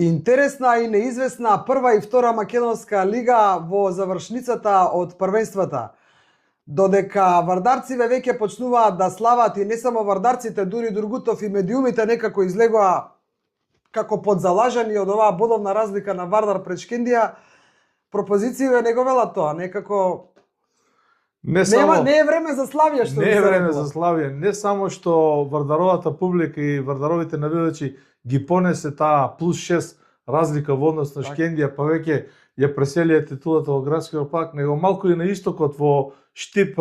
Интересна и неизвестна прва и втора македонска лига во завршницата од првенствата. Додека вардарциве веќе почнуваат да слават и не само вардарците, дури Дургутов и медиумите некако излегоа како подзалажани од оваа бодовна разлика на Вардар пред Шкендија, пропозиције не го велат тоа, некако не е време за славје што не е време за славје, не само што вардаровата публика и вардаровите навивачи ги понесе таа плюс 6 разлика во однос на Шкендија, па веќе ја преселија титулата во градскиот парк, него малку и на истокот во Штип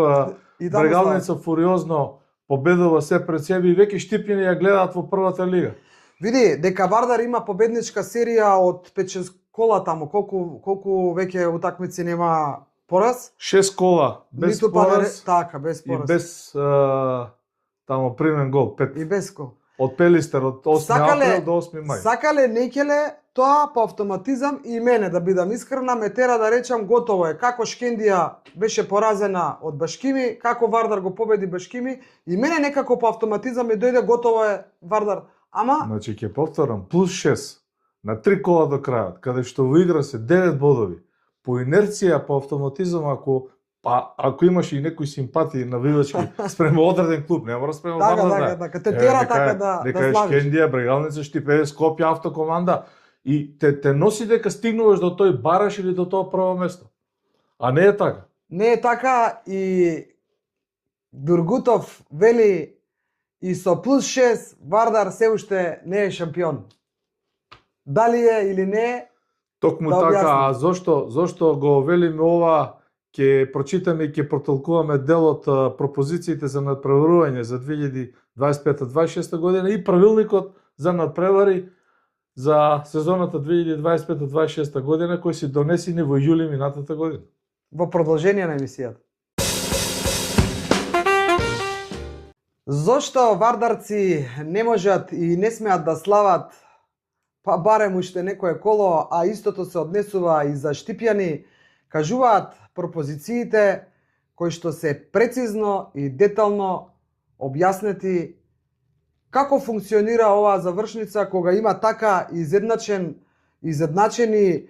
Брегалница фуриозно победува се пред себе и веќе штипјани ја гледаат во првата лига. Види, дека Вардар има победничка серија од 5-6 кола таму, колку веќе утакмици нема пораз? 6 кола без пораз. Така, без пораз. И без таму примен гол, 5. И без гол. Од Пелистер, од 8 април до 8 мај. Сакале, некеле, тоа по автоматизам и мене, да бидам искрена, ме тера да речам готово е. Како Шкендија беше поразена од Башкими, како Вардар го победи Башкими, и мене некако по автоматизам ми дојде готово е Вардар. Ама... Значи, ќе повторам, плюс 6 на 3 кола до крајот, каде што во игра се 9 бодови. По инерција, по автоматизам, ако имаш и некои симпатии навивачки спрема одреден клуб, не мора спрема Вардар. Така, те тера така да славиш. Шкендија, Брегалница, Штипе, Скопје, автокоманда и те носи дека стигнуваш до тој бараш или до тоа прво место. А не е така. Не е така и Дургутов вели и со плюс 6 Вардар се уште не е шампион. Дали е или не е? Токму да така, а зошто го велиме ова? Ќе прочитаме и ќе протолкуваме дел од пропозициите за надпреварување за 2025-2026 година и правилникот за надпревари за сезоната 2025-2026 година кои се донесени во јули минатата година. Во продолжение на емисијата. Зошто вардарци не можат и не смеат да слават па барем уште некое коло, а истото се однесува и за штипјани, кажуваат пропозициите кои што се прецизно и детално објаснети како функционира оваа завршница кога има така изедначени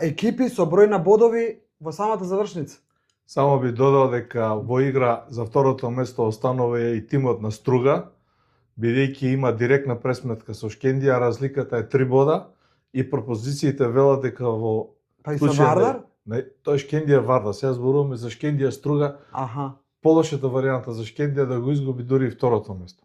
екипи со број на бодови во самата завршница. Само би додал дека во игра за второто место останува и тимот на Струга, бидејќи има директна пресметка со Шкендија, разликата е 3 бода и пропозициите велат дека во па и со Вардар? Тоа е Шкендија Вардар, сега зборуваме за Шкендија Струга. Полошата варијанта за Шкендија да го изгуби дури и второто место.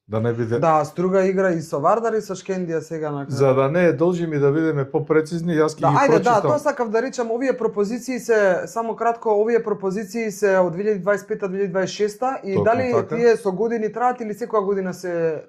Да не биде. Да, Струга игра и со Вардар и со Шкендија сега на крај. За да не должиме да бидеме попрецизни, јас ќе ги прочитам. Тоа сакав да речам, овие пропозиции се само кратко, овие пропозиции се од 2025-2026 и дали тие со години траат или секоја година се.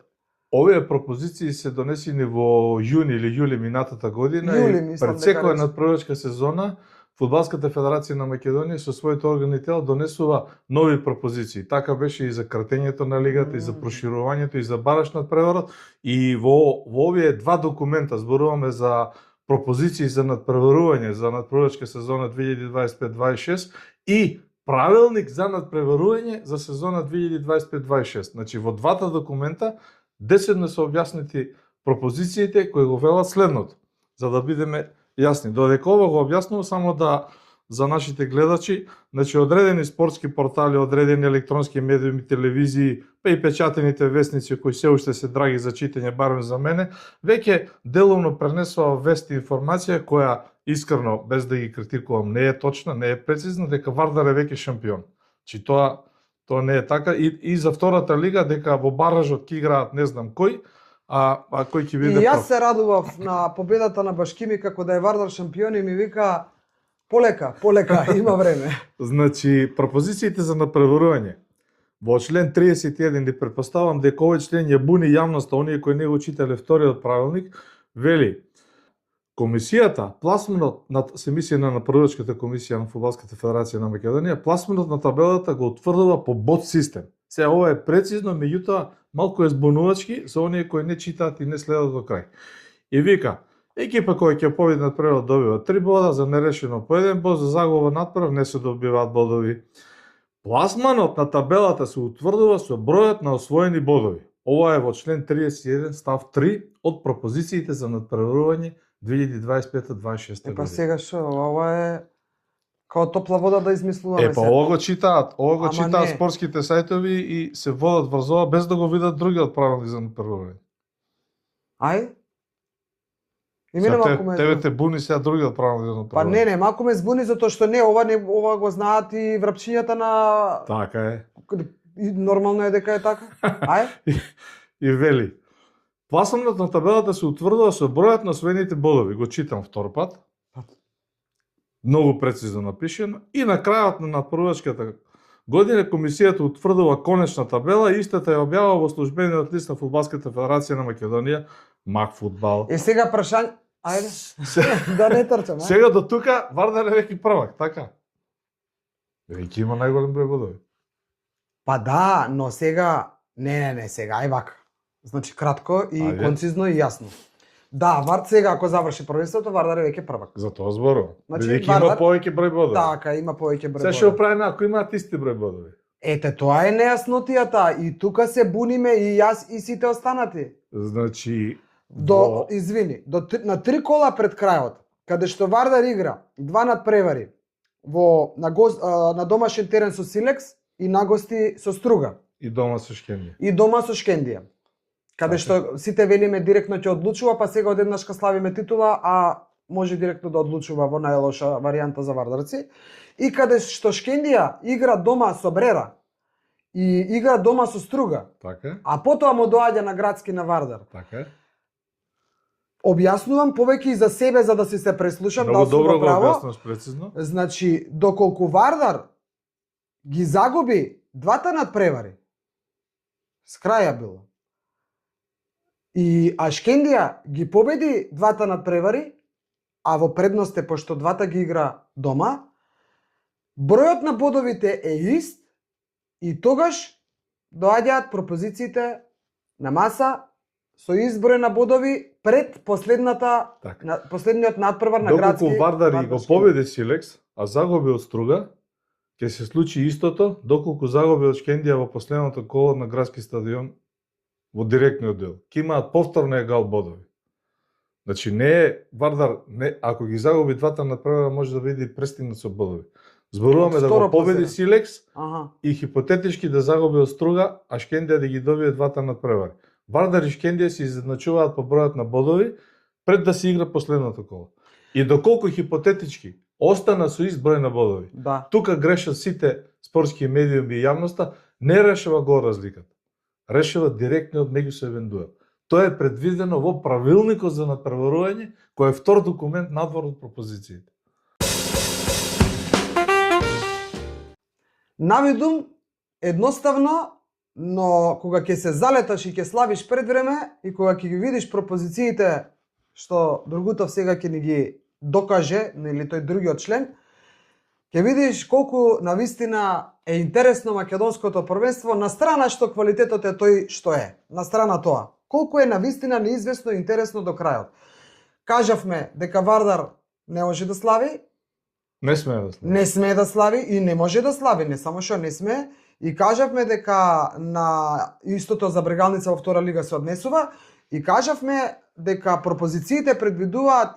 Овие пропозиции се донесени во јуни или јули минатата година и пред секоја надпреварачка сезона Фудбалската федерација на Македонија со своите органи тела донесува нови пропозиции. Така беше и за кратењето на лигата, и за проширувањето, и за бараш надпреварот. И во овие два документа зборуваме за пропозиции за надпреварување за надпреварачка сезона 2025-26 и правилник за надпреварување за сезона 2025-26. Значи во двата документа десетно се објаснети пропозициите кои го велат следното, за да бидеме јасни. Додека ова го објаснува, само да за нашите гледачи, значи одредени спортски портали, одредени електронски медиуми, телевизии, па и печатените вестници кои се уште се драги за читање, барем за мене, веќе деловно пренесува вести информација која искрено, без да ги критикувам, не е точна, не е прецизна, дека Вардар е веќе шампион. Значи тоа не е така и за втората лига дека во баражот ќе играат не знам кој, а кој ќе биде. И јас се радував на победата на Башкими како да е Вардар шампион и ми вика полека, има време. Значи пропозициите за надпреварување во член 31 и претпоставам дека овој член ја буни јавноста, оние кои не го читале вториот правилник, вели комисијата, пласманот се мисли на надпреварачката комисија на Фудбалската федерација на Македонија, пласманот на табелата го утврдува по бод систем. Се ова е прецизно, меѓутоа малку е збунувачки за оние кои не читаат и не следат до крај. И вика, екипа која ќе победи надпреварот добива 3 бода, за нерешено по 1 бод, за загуба надпревар не се добиваат бодови. Пласманот на табелата се утврдува со бројот на освоени бодови. Ова е во член 31 став 3 од пропозициите за надпреварување 2025-26 Па година. сега што, ова е као топла вода да измислуваме Па ова го Ама читаат не. спортските сајтови и се водат врз ова без да го видат другиот правилник за надпреварување. Ај? И мене малку ме... Тебе те буни сега другиот правилник за Па надпреварување. не, малку ме збуни затоа што ова го знаат и врапчињата на... Така е. И нормално е дека е така. Ај? И вели, пласманот на табелата се утврдува со бројот на освоените бодови. Го читам втор пат. Многу прецизно напишено. И на крајот на надпреварувачката година комисијата утврдува конечна табела и истата ја објавува во службениот лист на Фудбалската федерација на Македонија, МАК фудбал. Е сега прашање... Ајде, да не трчам, ај? Сега до тука Вардар е веќе првак, така? Веќе има најголем број бодови. Па да, но сега... Не, сега, ај вака. Значи кратко и Ајде. концизно и јасно. Да, сега ако заврши првенството, Вардар е веќе првак. За тоа зборувам. Значи, Бидејќи има Вардар- повеќе број бодови. Така, има повеќе број. Сега што го правиме ако имаат исти број бодови? Ете, тоа е нејаснотијата и тука се буниме и јас и сите останати. Значи, Извини, на 3 кола пред крајот, каде што Вардар игра 2 надпревари на домашен терен со Силекс и на гости со Струга. и дома со Шкендија. И дома со Шкендија. Каде што сите велиме директно ќе одлучува, па сега одеднаш ка славиме титула, а може директно да одлучува во најлоша варијанта за вардарци. И каде што Шкендија игра дома со Брера и игра дома со Струга, Така, а потоа му доаѓа на градски на Вардар. така. Објаснувам повеќе и за себе за да си се преслушам, Многу да сум добро во го право. објаснуваш прецизно. Значи, доколку Вардар ги загуби двата надпревари, с краја било. И Шкендија ги победи двата надпревари, а во предност е пошто двата ги игра дома, бројот на бодовите е ист и тогаш доаѓаат пропозициите на маса со изброј на бодови пред Така. последниот надпревар на градски. Доколку Вардар и го Вардарски. победи Силекс, а загуби од Струга, ќе се случи истото доколку загуби од Шкендија во последното коло на градски стадион во директниот дел. Ќе имаат повторно егал бодови. Значи не е Вардар, ако ги загуби двата надпревара може да биде престигнат со бодови. Зборуваме да Второ го победи пласиран. Силекс Аха. и хипотетички да загуби од Струга, а Шкендија да ги добие двата надпревари. Вардар и Шкендија се изедначуваат по бројот на бодови пред да се игра последното коло. И доколку хипотетички остана со ист број на бодови, Да. тука грешат сите спортски медиуми и јавноста, не решава гол разликата. Решава директниот меѓусебен дуел. Тоа е предвидено во правилникот за надпреварување, кој е втор документ надвор од пропозициите. Навидум едноставно, но кога ќе се залеташ и ќе славиш пред време и кога ќе ги видиш пропозициите што Другутов сега ќе ни ги докаже, или тој другиот член, ќе видиш колку навистина е интересно македонското првенство, на страна што квалитетот е тој што е. На страна тоа. Колку е навистина неизвестно и интересно до крајот. Кажавме дека Вардар не може да слави, Не смее да слави. не смее да слави и не може да слави, не само што не смее. И кажавме дека на истото за Брегалница во втора лига се однесува и кажавме дека пропозициите предвидуваат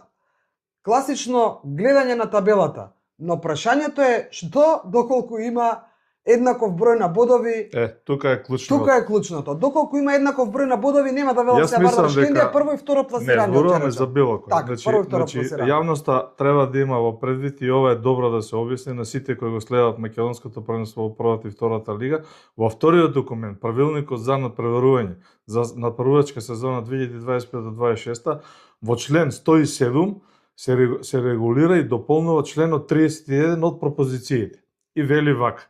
класично гледање на табелата. Но прашањето е што доколку има еднаков број на бодови. Тука е клучно. Тука е клучното. Доколку има еднаков број на бодови, нема да велам Јас се Вардар мислам Шкендија дека- прво и второ Не, пласирање. зборуваме за било кој. Така, прво и второ пласирање. Јавноста треба да има во предвид и ова е добро да се објасни на сите кои го следат македонското првенство во првата и втората лига. Во вториот документ, правилникот за надпреварување за надпреварувачка сезона 2025-26, во член 107 се регулира и дополнува членот 31 од пропозициите. И вели вака.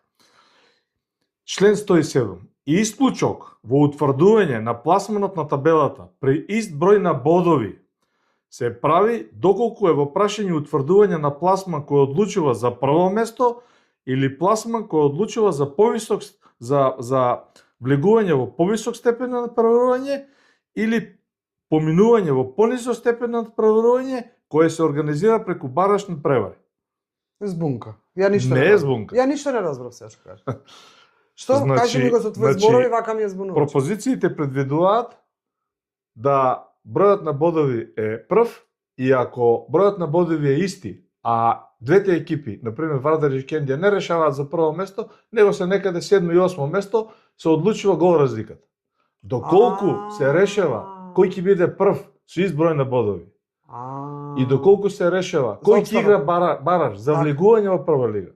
Член 107. Исклучок во утврдување на пласманот на табелата при ист број на бодови се прави доколку е во прашање утврдување на пласман кој одлучува за прво место или пласман кој одлучува за повисок за влегување во повисок степен на надпреварување или поминување во понисок степен на надпреварување кое се организира преку барашни превари. Збунка. Ја ништо Не е разбрав. збунка. Ја ништо не разбрав сега што кажеш. Што? Кажи ми го со твои зборови, вака ми ја збунуваш. Пропозициите предвидуваат да бројот на бодови е прв и ако бројот на бодови е исти, а двете екипи, например Вардар и Шкендија, не решаваат за прво место, него се некаде 7 и 8 место, се одлучува гол разликата. Доколку се решава кој ќе биде прв со ист број на бодови. И доколку се решава кој ќе игра бараж за влегување во прва лига.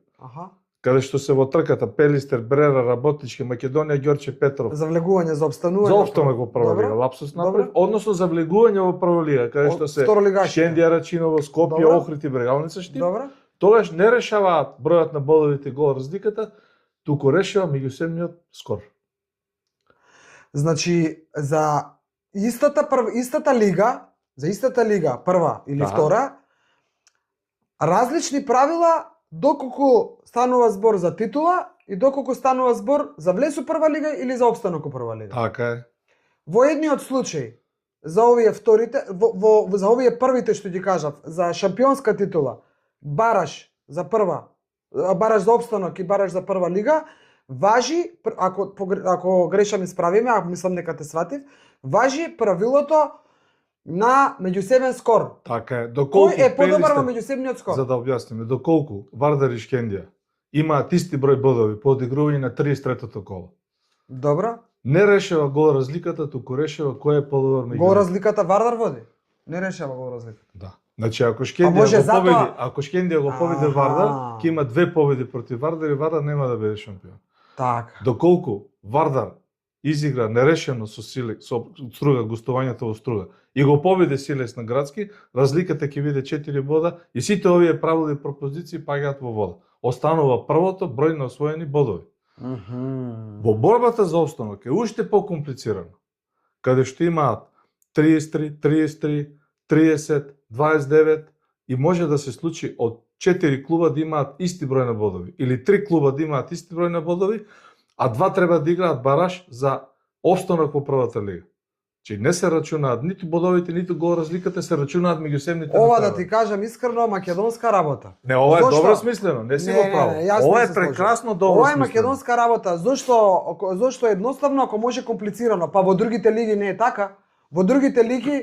Каде што се во трката Пелистер, Брера, Работнички, Македонија, Ѓорче Петров. За влегување, за опстанување. За опстанок во прва лига, лапсус направи, односно за влегување во прва лига, каде што се Шкендија, Рачиново, Скопје, Охрид и Брегалница Штип. Тогаш не решаваат бројот на бодовите гол разликата, туку решава меѓусебниот скор. Значи за истата лига, прва или втора, различни правила доколку станува збор за титула и доколку станува збор за влез у прва лига или за опстанок у прва лига. Така е. Во едниот случај, за овие вторите, за овие првите што ги кажав, за шампионска титула, бараж за прва, бараж за опстанок и бараж за прва лига, важи, ако грешам исправиме, ако мислам дека те сватив, важи правилото на меѓусебен скор. Така е. Доколку кој е подобар во меѓусебниот скор? За да објасниме, доколку Вардар и Шкендија имаат исти број бодови по одигрување на 33-тото коло. Добро. Не решава гол разликата, туку решава кој е подобар меѓу. Гол разликата Вардар води. Не решава гол разликата. Да. Значи ако Шкендија го победи Вардар, ќе има 2 победи против Вардар и Вардар нема да биде шампион. Така. Доколку Вардар изигра нерешено со Струга гостувањето во Струга и го победи Силес на Градски, разликата ќе биде 4 бода и сите овие правила и пропозиции паѓаат во вода. Останува првото број на освоени бодови. Во борбата за опстанок е уште покомплицирано, каде што имаат 33, 30, 29 и може да се случи од 4 клуба да имаат исти број на бодови или 3 клуба да имаат исти број на бодови, а 2 треба да играат бараж за опстанок во првата лига. Че не се рачунаат ниту бодовите, ниту гол разликата, се рачунаат меѓусебните. Ова да ти кажам искрено македонска работа. Не, ова е добро смислено, не си го право. Ова е прекрасно добро смислено. Ова е македонска работа. Зошто едноставно ако може комплицирано, па во другите лиги не е така. Во другите лиги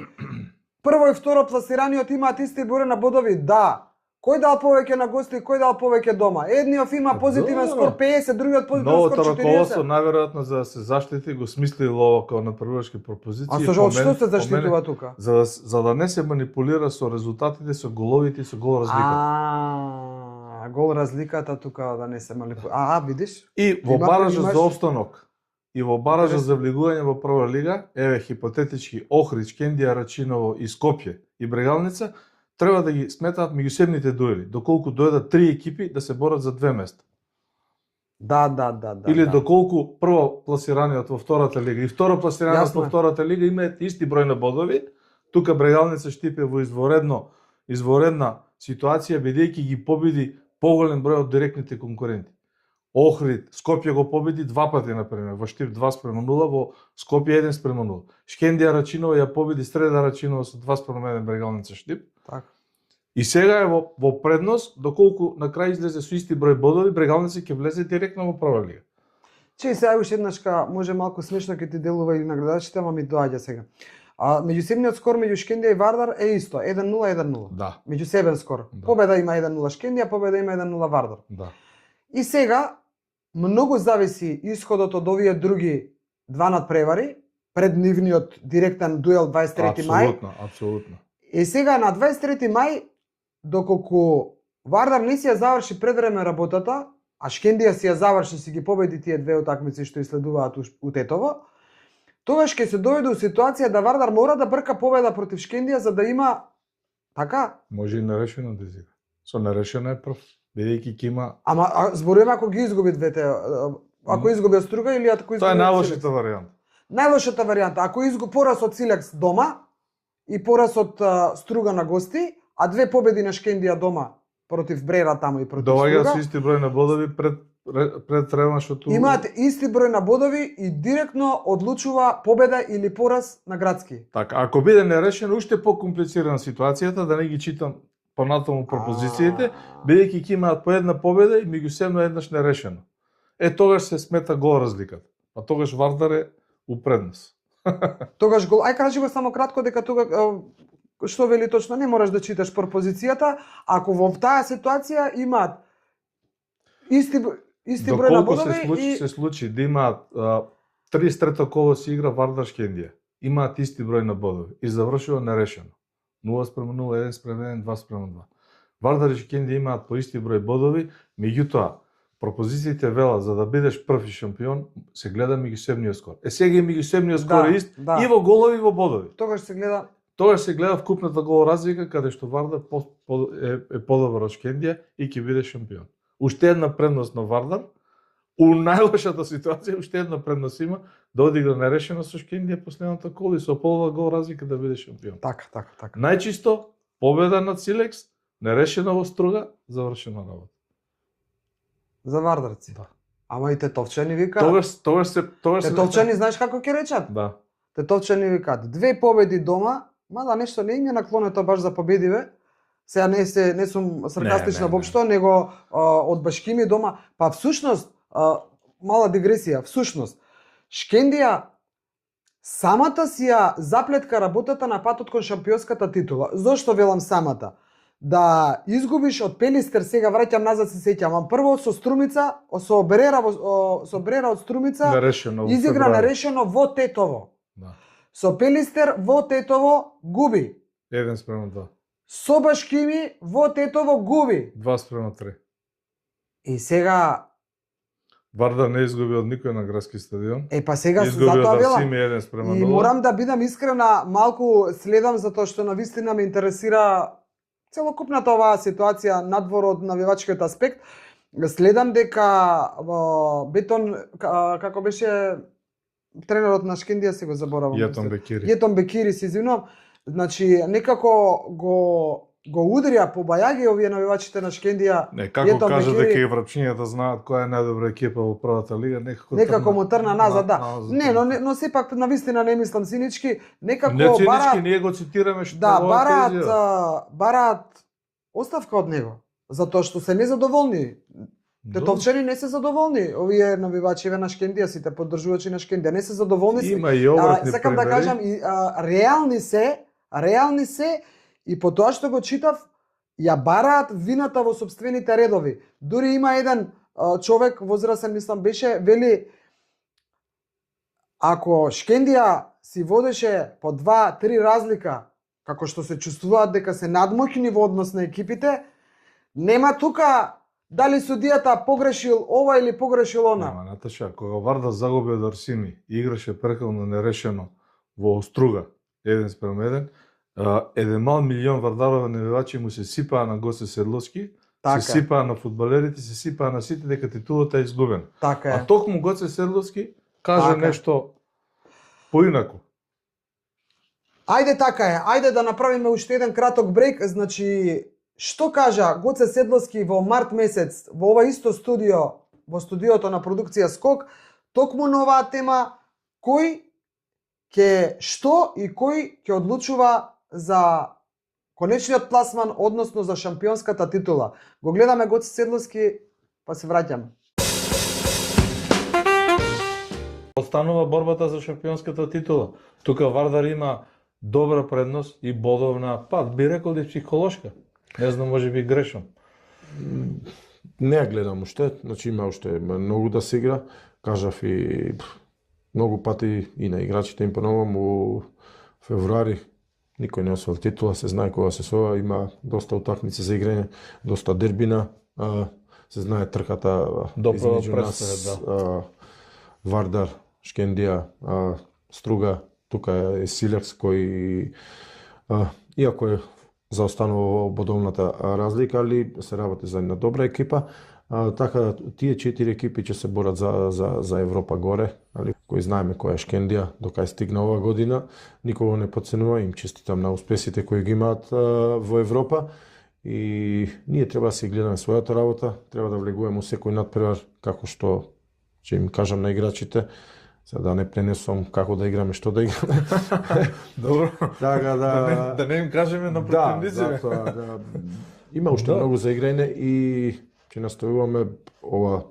прво и второ пласираниот имаат исти број на бодови, да. Кој дал повеќе на гости, кој дал повеќе дома? Едниот има позитивен скор 50, другиот позитивен скор 40. Новото раководство најверојатно за да се заштити го смислило ова како направувачки пропозиции. А што се заштитува тука? За да не се манипулира со резултатите, со головите и со гол разликата. Гол разликата тука да не се манипулира. Видиш? И во баража за опстанок и во баража за влегување во прва лига, еве хипотетички Охрид, Шкендија, Рачиново и Скопје и Брегалница треба да ги сметаат меѓусебните дуели, доколку дојдат 3 екипи да се борат за 2 места. Да. Или доколку прво пласираниот во втората лига и второ пласираниот во втората лига имаат исти број на бодови, тука Брегалница Штип е во изворедна ситуација бидејќи ги победи поголем број од директните конкуренти. Охрид, Скопје го победи 2 пати, например, во Штип 2:0, во Скопје 1:0. Шкендија Рачиново ја победи Среда Рачиново со 2:1 Брегалница Штип. Так. И сега е во предност, доколку на крај излезе со исти број бодови, Брегалница ќе влезе директно во прва лига. Че сега уште еднашка, може малку смешно ќе ти делува и наградачите, ама ми доаѓа сега. Меѓусебниот скор меѓу Шкендија и Вардар е исто, 1:0, 1:0. Да. Меѓусебен скор. Да. Победа има 1:0 Шкендија, победа има 1:0 Вардар. Да. И сега многу зависи исходот од овие други два надпревари пред нивниот директен дуел 23 мај. Апсолутно. И сега на 23 мај, доколку Вардар не си ја заврши предвреме работата, а Шкендија си ја заврши, си ги победи тие две утакмици што иследуваат у Тетово, тогаш ќе се доведе у ситуација да Вардар мора да брка победа против Шкендија за да има така. Може и нерешено да изигра. Со нерешено е прв, бидејќи ќе има. Ама зборуваме ако ги изгуби двете, ако изгуби Струга или ако изгуби. Тоа е најлошата варијанта. Најлошата варијанта, ако изгуби пораз од Силекс дома и пораз од Струга на гости, а две победи на Шкендија дома против Брера таму и против Струга. Доваѓаат со исти број на бодови пред реваншот. Имаат исти број на бодови и директно одлучува победа или пораз на Градски. Така, ако биде нерешено, уште покомплицирана ситуацијата, да не ги читам понатаму пропозициите, бидејќи ќе имаат по една победа и меѓусебно еднаш нерешено. тогаш се смета гол разликата. А тогаш Вардар е у преднос. Тогаш гол. Ај кажи го само кратко дека тога што вели точно, не мораш да читаш позицијата, ако во таа ситуација имаат исти број на бодови се случи да имаат 33-то коло се игра Вардар Шкендија. Имаат исти број на бодови и завршува нерешено. 0:0, 1:1, 2:2. Вардар и Шкендија имаат по исти број бодови, меѓутоа пропозициите велат за да бидеш прв шампион се гледа меѓусебниот скор. Сега и меѓусебниот скор е ист и во голови и во бодови. Тогаш се гледа вкупната гол разлика каде што Вардар е подобар од Шкендија и ќе биде шампион. Уште една предност на Вардар, у најлошата ситуација уште една предност има да одигра нерешено со Шкендија последната кола и со полова гол разлика да биде шампион. Така. Најчисто победа над Силекс, нерешено во Струга, завршена работа. За вардарци. Да. Ама и тетовчани вика. Тогаш се тетовчани знаеш како ќе речат? Да. Тетовчани викаат 2 победи дома, мада нешто не им е наклонето баш за победиве. Сега не сум саркастична воопшто, него од Башкими дома, па всушност мала дигресија, всушност Шкендија самата си ја заплетка работата на патот кон шампионската титула. Зошто велам самата? Да изгубиш од Пелистер, сега враќам назад се сеќам, прво со Струмица, со Берера од Струмица, изигра нерешено во Тетово. Да. Со Пелистер во Тетово губи. 1:2. Со Башкими во Тетово губи. 2:3. И сега Вардар не изгуби од никој на градски стадион. Па сега затоа велам. И 1:0. морам да бидам искрена, малку следам затоа што навистина ме интересира целокупната оваа ситуација надвор од навивачкиот аспект. Следам дека Бетон, како беше тренерот на Шкендија, се го заборавам. Јетон Бекири, се извинувам. Значи, некако го удрија по бајаги овие навивачите на Шкендија. Како кажа дека и врачињата знаат која е најдобра екипа во првата лига, некако му трна назад, да. Но сепак навистина не мислам цинички, некако не цинички, ние го цитираме што бараат оставка од него, затоа што се незадоволни. Тетовчани не се задоволни, овие навивачи на Шкендија, сите поддржувачи на Шкендија не се задоволни. Има и обратни сакам да кажам, реални се и по тоа што го читав, ја бараат вината во сопствените редови. Дури има еден човек, возрасен мислам беше, вели ако Шкендија си водеше по 2-3 разлика, како што се чувствуваат дека се надмоќни во однос на екипите, нема тука дали судијата погрешил ова или погрешил она. Нема, Наташа, кога Вардар загуби од Арсими и играше прекално нерешено во Оструга 1:1, 1,500,000 вардарови навивачи му се сипаа на Гоце Седловски, се сипаа на фудбалерите, се сипаа на сите дека титулата е изгубена. А токму Гоце Седловски кажа нешто поинаку. Ајде така е, ајде да направиме уште еден краток брейк, значи што кажа Гоце Седловски во март месец во ова исто студио, во студиото на продукција Скок, токму на оваа тема, кој ќе одлучува за конечниот пласман, односно за шампионската титула. Го гледаме Гоце Седловски, па се враќаме. Останува борбата за шампионската титула. Тука Вардар има добра предност и бодовна, би рекол да психолошка. Не знам, може би грешам. Не ја гледам уште, значи има уште многу да се игра. Кажав и многу пати и на играчите им поновам у февруари. Никој не освоил титула, се знае кога се сова, има доста утакмици за играње, доста дербина, се знае трката измеѓу нас, Вардар, Шкендија, Струга, тука е Силекс кој иако е заостанува во бодовната разлика, али се работи за една добра екипа. Така, тие 4 екипи ќе се борат за Европа горе, али кој знаеме која е Шкендија, докај стигна ова година, никого не подценува, им честитам на успесите кои ги имаат во Европа и ние треба да си гледаме својата работа, треба да влегуваме секој надпревар, како што ќе им кажам на играчите, за да не пренесувам како да играме, што да играме. Добро. Така да не им кажеме на претендиците. Има уште многу за играње и ќе наставуваме ова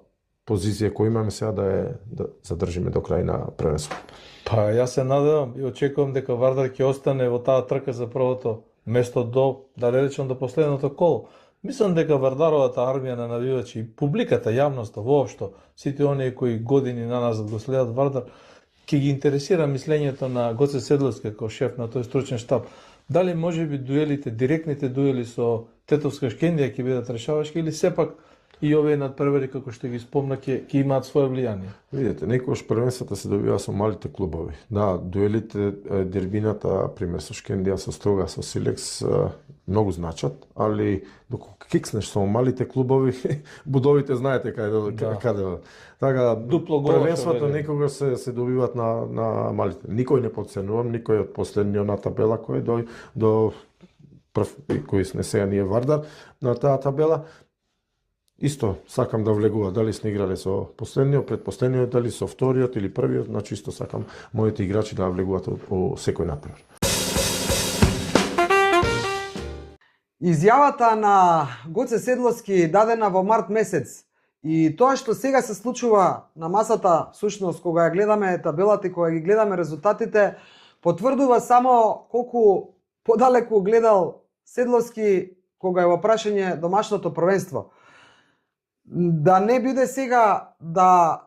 позиција која имаме сега да задржиме до крај на првенството. Па јас се надевам и очекувам дека Вардар ќе остане во таа трка за првото место до, да речем, до последното коло. Мислам дека Вардаровата армија на навивачи и публиката, јавноста воопшто, сите оние кои години наназад го следат Вардар, ќе ги интересира мислењето на Гоце Седловски како шеф на тој стручен штаб. Дали можеби дуелите, директните дуели со Тетовска Шкендија ќе бидат решавачки или сепак и овие надпревари, како што ги спомна, ќе имаат свое влијание? Видете, некогаш првенствата се добива со малите клубови. Да, дуелите, дербината, пример со Шкендија, со Строга, со Силекс, многу значат, али доколку кикснеш со малите клубови, будовите знаете каде. Така, дупло првенството некогаш се добиваат на малите. Никој не подценувам, никој од последниот на табела кој до прв кој сме сега ние Вардар на таа табела. Исто сакам да влегува, дали сме играле со последниот, предпоследниот, дали со вториот или првиот, значи исто сакам моите играчи да влегуваат во секој надпревар. Изјавата на Гоце Седловски дадена во март месец и тоа што сега се случува на масата, всушност кога ја гледаме табелата и кога ги гледаме резултатите, потврдува само колку подалеку гледал Седловски кога е во прашање домашното првенство. Да не биде сега да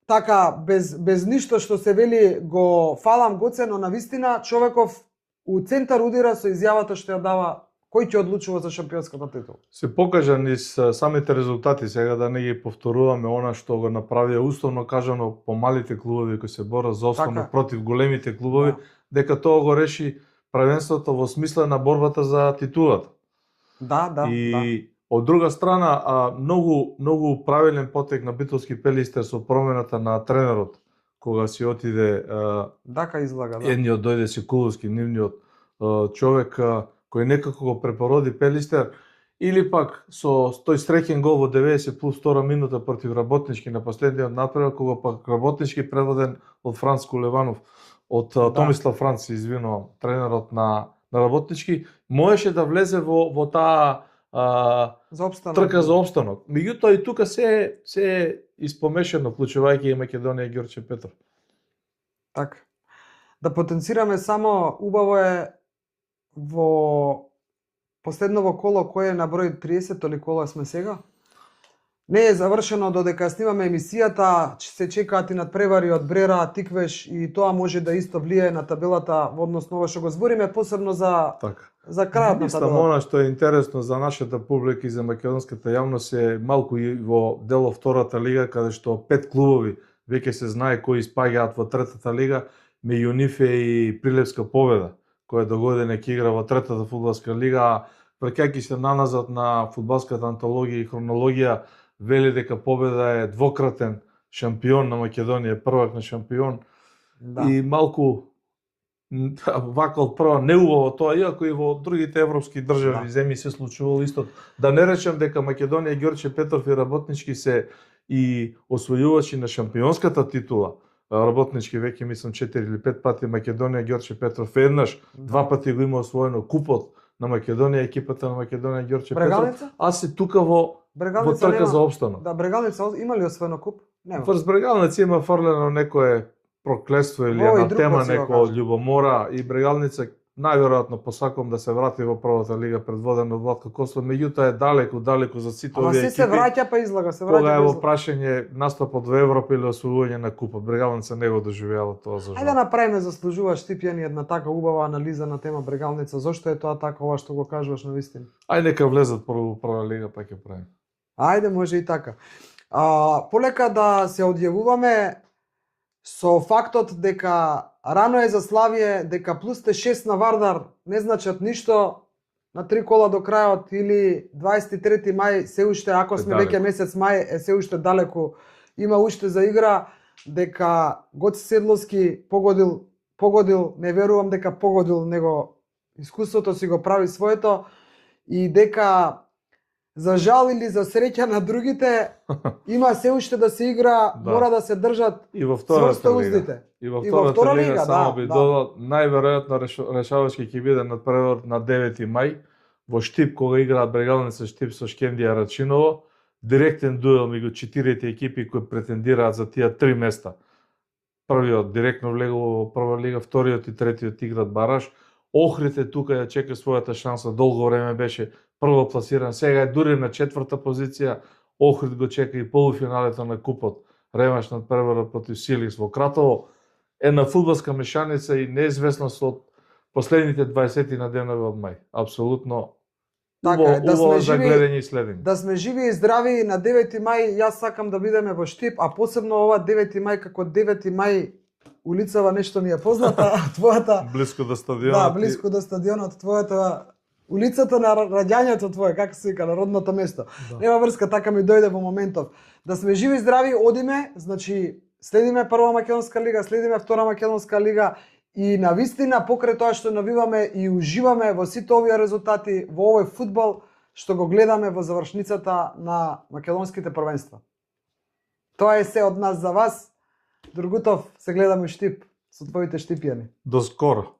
така без ништо што се вели го фалам Гоце, но навистина човеков у центар удира со изјавата што ја дава кој ќе одлучува за шампионската титула. Се покажа низ самите резултати, сега да не ги повторуваме она што го направија условно кажано по малите клубови кои се борат за остано против големите клубови, дека тоа го реши првенството во смисла на борбата за титулата. И од друга страна, многу правилен потек на Битолски Пелистер со промената на тренерот, кога си отиде едниот дојде Секуловски, нивниот човек кој некако го препороди Пелистер, или пак со тој среќен гол во 90 плюс 2 минута против Работнички на последниот напревар, кога пак Работнички предводен од Франц Кулеванов, од Томислав Франц, извинувам, тренерот на Работнички, можеше да влезе во таа трка за опстанок. Меѓутоа и тука се е испомешано, вклучувајќи и Македонија и Ѓорче Петров. Така. Да потенцираме само, убаво е во последново коло кој е на број 30 или коло сме сега. Не е завршено додека снимаме емисијата, се чекаат и надпревари од Брера, Тиквеш и тоа може да исто влијае на табелата во однос на ова што го збориме, посебно за крајот на табелата. Мислам, она што е интересно за нашата публика и за македонската јавност е малку и во дело втората лига, каде што 5 клубови веќе се знае кои испаѓаат во третата лига, меѓу нив е и Прилепска Победа, која до година ќе игра во третата фудбалска лига, враќајќи се наназад на фудбалската антологија и хронологија, вели дека Победа е двократен шампион на Македонија, првак на шампион. И малку вака од прва неубаво тоа, иако и во другите европски држави и земји се случувало исто. Да не речем дека Македонија, Ѓорче Петров и Работнички се и освојувачи на шампионската титула. Работнички веќе мислам 4 или 5 пати, Македонија, Ѓорче Петров еднаш, 2 пати го има освоено купот на Македонија, екипата на Македонија, Ѓорче Петров. Аз се тука во трка за опстанок. Да, Брегалница има ли освоено куп? Нема. Врз Брегалница има фрлено некое проклетство или анатема, некој од љубомора, и Брегалница најверојатно посакувам да се врати во првата лига предводена од Владко Костов, меѓутоа е далеку за сите овие екипи. Ама се враќа па излага, Кога е во прашање настапот во Европа или освојување на купа, Брегалница не го доживеала тоа за жал. Ајде да направиме, заслужуваш ти Пијани една така убава анализа на тема Брегалница, зошто е тоа така, ова што го кажуваш навистина? Ајде нека влезат прво во прва лига па ќе правиме. Ајде, може и така. Полека да се одјавуваме со фактот дека рано е за Славие, дека плюсте 6 на Вардар не значат ништо на 3 кола до крајот или 23 мај се уште, ако сме веќе месец мај, е се уште далеку, има уште за игра, дека Гоце Седловски погодил, не верувам дека погодил, него искуството си го прави своето и дека за жал или за среќа на другите, има се уште да се игра, мора да се држат цврсто уздите. И во втората лига, само би додал, најверојатно решавачки ќе биде надпревар на 9 мај, во Штип, кога играат Брегалница Штип со Шкендија Рачиново, директен дуел меѓу 4 екипи кои претендираат за тие 3 места. Првиот директно влегол во прва лига, вториот и третиот играат бараж. Охрид е тука ја чека својата шанса, долго време беше прво пласиран, сега е дури на 4-та позиција. Охрид го чека и полуфиналето на купот, реванш над Превара против Силикс во Кратово. Една фудбалска мешаница и неизвестност од последните 20 на денови од мај. Апсолутно убаво за гледање и следење. Да сме живи и здрави на 9 мај, јас сакам да бидеме во Штип, а посебно ова 9 мај како 9 мај улицава нешто ми е позната, твојата блиску до стадионот. Да, блиску до стадионот, твојата улицата на раѓањето твое, како се вика, на родното место. Да. Нема врска, така ми дојде во моментов. Да сме живи и здрави, одиме, значи следиме прва македонска лига, следиме втора македонска лига и навистина покрај тоа што навиваме и уживаме во сите овие резултати, во овој фудбал што го гледаме во завршницата на македонските првенства. Тоа е се од нас за вас. Другутов, се гледаме Штип со твоите штипјани. До скоро.